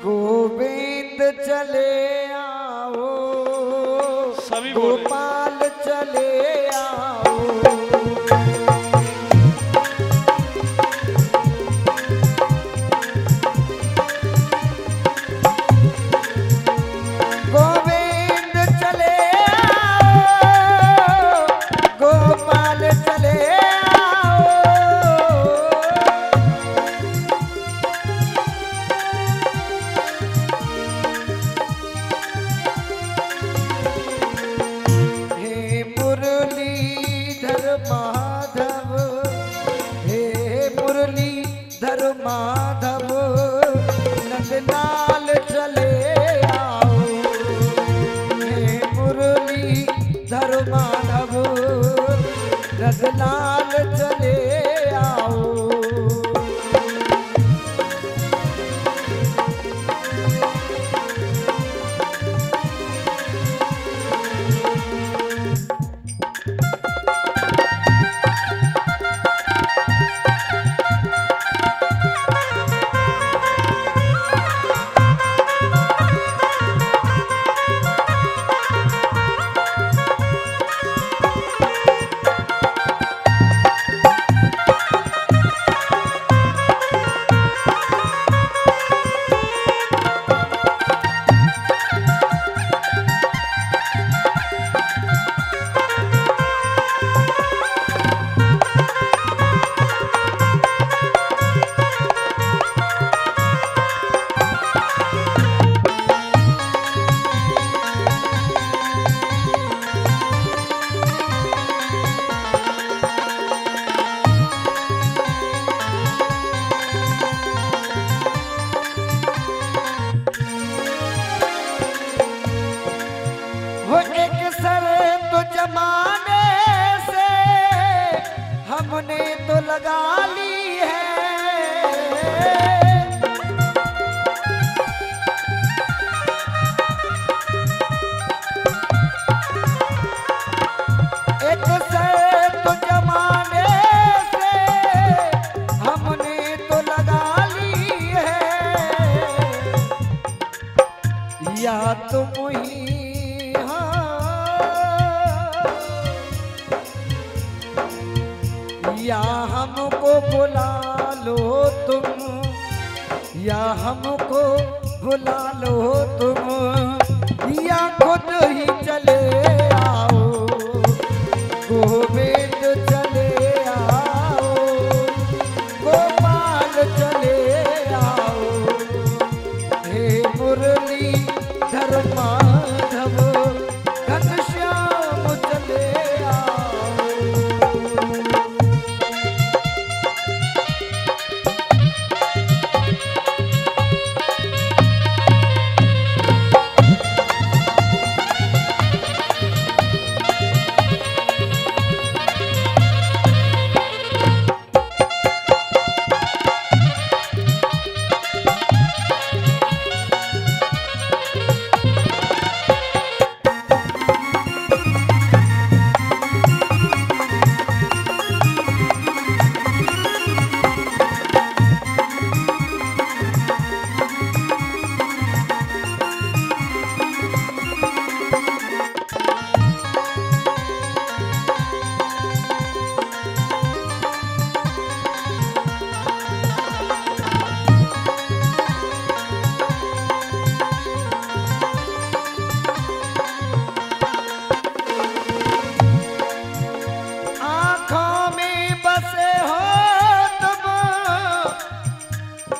गोविंद चले आओ, सभी गोपाल चले आओ। गोविंद चले आओ, गोपाल चले आओ। हे मुरलीधर माधव, हे मुरलीधर माधव, नंदलाल चले आओ। हे मुरलीधर माधव, नंदलाल चले आओ। वो एक सर तो जमाने से हमने तो लगा ली है। एक सर तो जमाने से हमने तो लगा ली है। या तुम ही या हमको बुला लो तुम, या हमको बुला लो तुम, या खुद ही चले आओ। गोविंद चले आओ, गोपाल चले आओ। हे मुरलीधर माधव, घनश्याम चले आओ।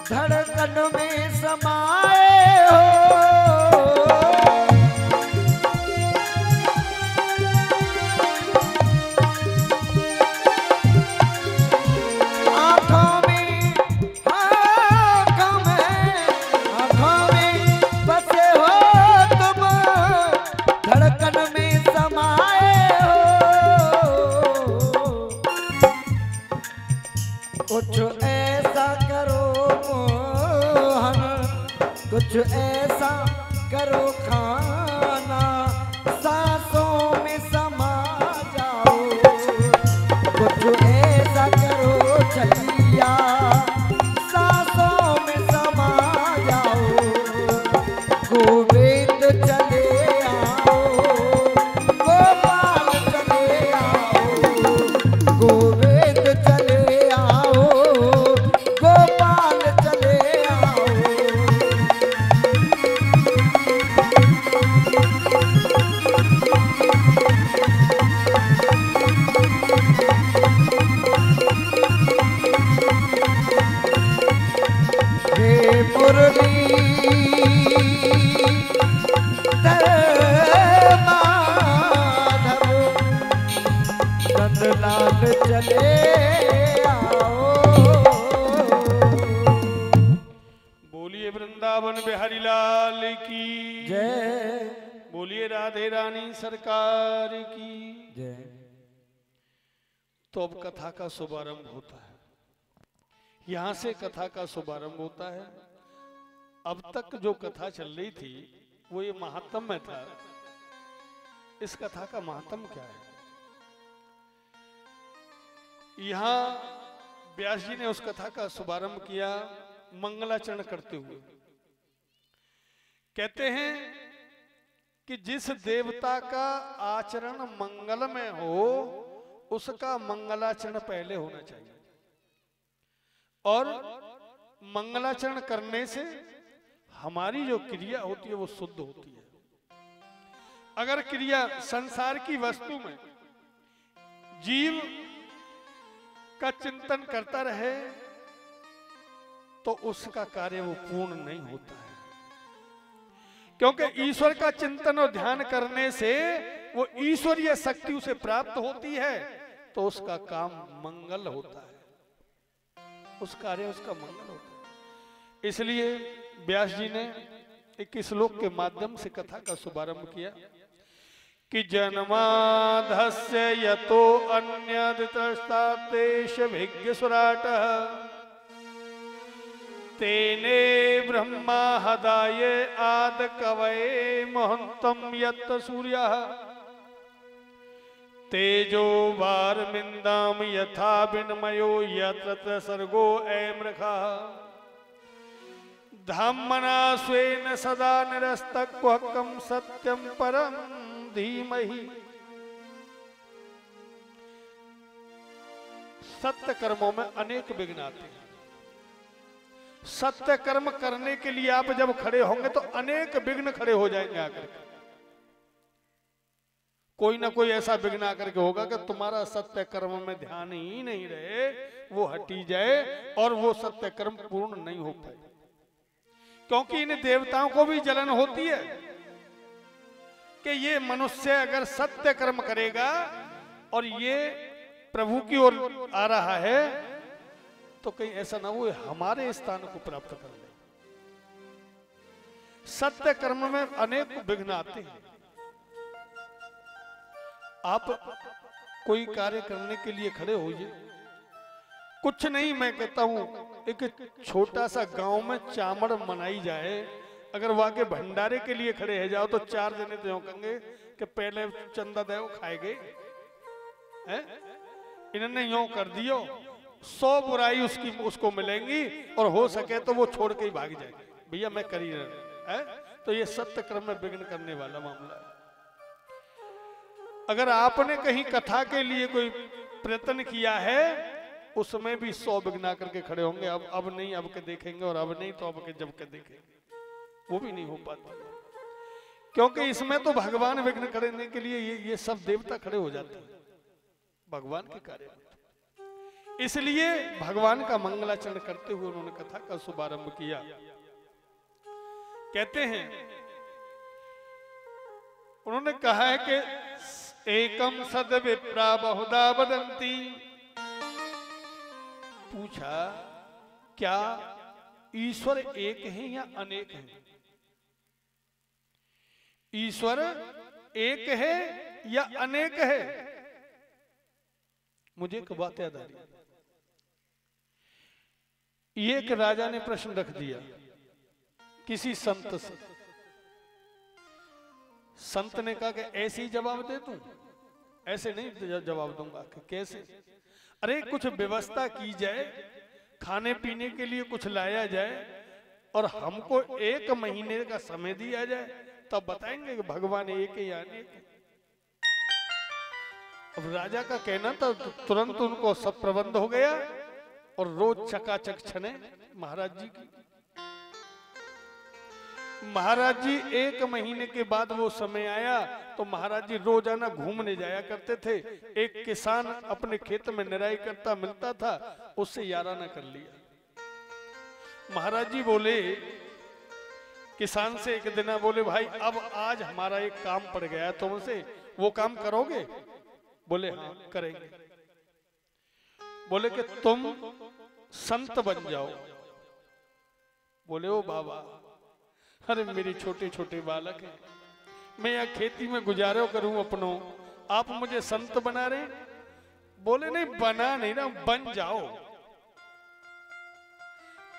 धड़कन में समाए हो। आँखों में बसे हो तुम, धड़कन में समाए हो। कुछ ऐसा करो मोहन, कुछ ऐसा करो खाना, सांसों में समा जाओ। कुछ ऐसा करो चलिया, सांसों में समा जाओ। वृंदावन बिहारी लाल की जय। बोलिए राधे रानी सरकार की जय। तो अब कथा का शुभारंभ होता है। यहां से कथा का शुभारंभ होता है। अब तक जो कथा चल रही थी वो ये महात्म में था। इस कथा का महात्म क्या है? यहां व्यास जी ने उस कथा का शुभारंभ किया मंगलाचरण करते हुए। कहते हैं कि जिस देवता का आचरण मंगल में हो उसका मंगलाचरण पहले होना चाहिए, और मंगलाचरण करने से हमारी जो क्रिया होती है वो शुद्ध होती है। अगर क्रिया संसार की वस्तु में जीव का चिंतन करता रहे तो उसका कार्य वो पूर्ण नहीं होता है, क्योंकि ईश्वर का चिंतन और ध्यान करने से वो ईश्वरीय शक्ति उसे प्राप्त होती है, तो उसका काम मंगल होता है, उस कार्य उसका मंगल होता है। इसलिए व्यास जी ने एक श्लोक के माध्यम से कथा का शुभारंभ किया कि जन्माधस्य यतो अन्यदितस्तातेश भिज्ञसुराट तेने ब्रह्मा हदाय आद कवये महंतम यत् सूर्यः तेजो वारमिंदाम यथा विनमयो यत्र सर्गो अमृखः धामना स्वेन सदा निरस्तक्वकं सत्यं परं धीमहि। सत्य कर्मों में अनेक विघ्न आते हैं। सत्य कर्म करने के लिए आप जब खड़े होंगे तो अनेक विघ्न खड़े हो जाएंगे आकर के। कोई ना कोई ऐसा विघ्न आकर के होगा कि तुम्हारा सत्य कर्म में ध्यान ही नहीं रहे, वो हटी जाए और वो सत्य कर्म पूर्ण नहीं हो पाए। क्योंकि इन देवताओं को भी जलन होती है कि ये मनुष्य अगर सत्य कर्म करेगा और ये प्रभु की ओर आ रहा है तो कहीं ऐसा ना हो हमारे स्थान को प्राप्त कर ले। सत्य कर्म में अनेक विघ्न आते हैं। आप कोई कार्य करने के लिए खड़े होइए, कुछ नहीं, मैं कहता हूं एक छोटा सा गांव में चामड़ मनाई जाए, अगर वहां के भंडारे के लिए खड़े हो जाओ तो 4 जने तो कहेंगे कि पहले चंदा देव खाए गए हैं, इन्होंने यूं कर दियो, 100 बुराई उसको मिलेंगी और हो सके तो वो छोड़ के ही भाग जाएगी। भैया मैं कर ही रहा है। तो ये सत्य कर्म में विघ्न करने वाला मामला है। अगर आपने कहीं कथा के लिए कोई प्रयत्न किया है उसमें भी 100 विघ्न करके खड़े होंगे। अब नहीं, अब के देखेंगे, और अब नहीं तो अब के जब के देखेंगे, वो भी नहीं हो पाता, क्योंकि इसमें तो भगवान विघ्न करने के लिए ये सब देवता खड़े हो जाते हैं भगवान के कार्य में। इसलिए भगवान का मंगलाचरण करते हुए उन्होंने कथा का शुभारंभ किया। कहते हैं, उन्होंने कहा है कि एकम सद विप्रा बहुधा वदंती। पूछा क्या ईश्वर एक है या अनेक है? ईश्वर एक है या अनेक है? मुझे एक बात याद आ रही। एक राजा ने प्रश्न रख दिया किसी संत से। संत ने कहा कि ऐसे ही जवाब दे तू? ऐसे नहीं जवाब दूंगा। कि कैसे? अरे कुछ व्यवस्था की जाए, खाने पीने के लिए कुछ लाया जाए और हमको 1 महीने का समय दिया जाए, तब बताएंगे कि भगवान एक है या अनेक है। अब राजा का कहना था, तुरंत उनको सब प्रबंध हो गया और रोज चकाचक छने महाराज जी की। महाराज जी 1 महीने के बाद वो समय आया तो महाराज जी रोजाना घूमने जाया करते थे। एक किसान अपने खेत में निराई करता मिलता था, उससे याराना कर लिया। महाराज जी बोले किसान से एक दिन, बोले भाई अब आज हमारा एक काम पड़ गया है तुमसे, वो काम करोगे? बोले हाँ करेंगे। बोले कि तुम संत बन जाओ। बोले ओ बाबा अरे मेरे छोटे छोटे बालक हैं, मैं यहाँ खेती में गुजारो करूं अपनों, आप मुझे संत बना रहे? बोले नहीं, बना नहीं ना, बन जाओ।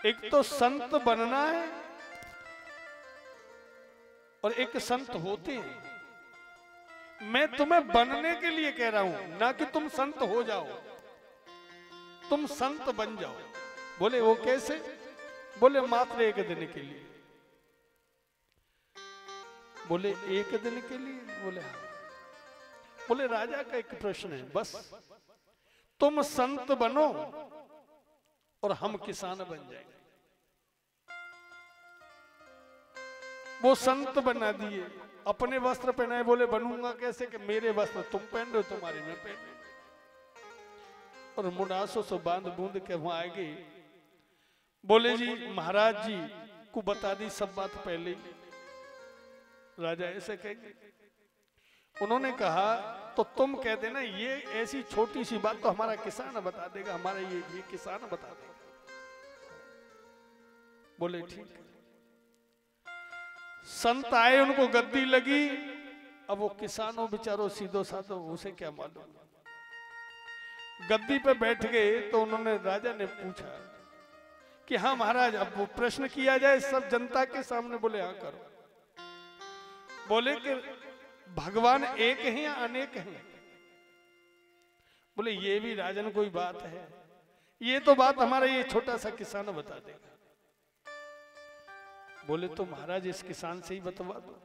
एक तो संत बनना है और एक संत होते हैं। मैं तुम्हें बनने के लिए कह रहा हूं, ना कि तुम संत हो जाओ, तुम संत बन जाओ। बोले वो कैसे? बोले मात्र एक दिन के लिए। बोले एक दिन के लिए? बोले हाँ। बोले राजा का एक प्रश्न है, बस तुम संत बनो और हम किसान बन जाएंगे। वो संत बना दिए, अपने वस्त्र पहनाए। बोले बनूंगा कैसे? कि मेरे वस्त्र तुम पहन रहे हो, तुम्हारे मैं पहन रहे। और मुनासों से बांध बूंद के वहां आएगी। बोले जी महाराज जी को बता दी सब बात पहले ही। राजा ऐसे कहेंगे? उन्होंने कहा तो तुम कह देना ये ऐसी छोटी सी बात तो हमारा किसान बता देगा, हमारा ये किसान बता देगा। बोले ठीक है। संत आए, उनको गद्दी लगी। अब वो किसानों बेचारों सीधो साधो, उसे क्या मालूम। गद्दी पे बैठ गए तो उन्होंने, राजा ने पूछा कि हाँ महाराज अब वो प्रश्न किया जाए सब जनता के सामने। बोले हाँ करो। बोले कि भगवान एक हैं या अनेक हैं? बोले ये भी राजन कोई बात है, ये तो बात हमारा ये छोटा सा किसान बता देगा। बोले तो महाराज इस किसान से ही बतवा दो।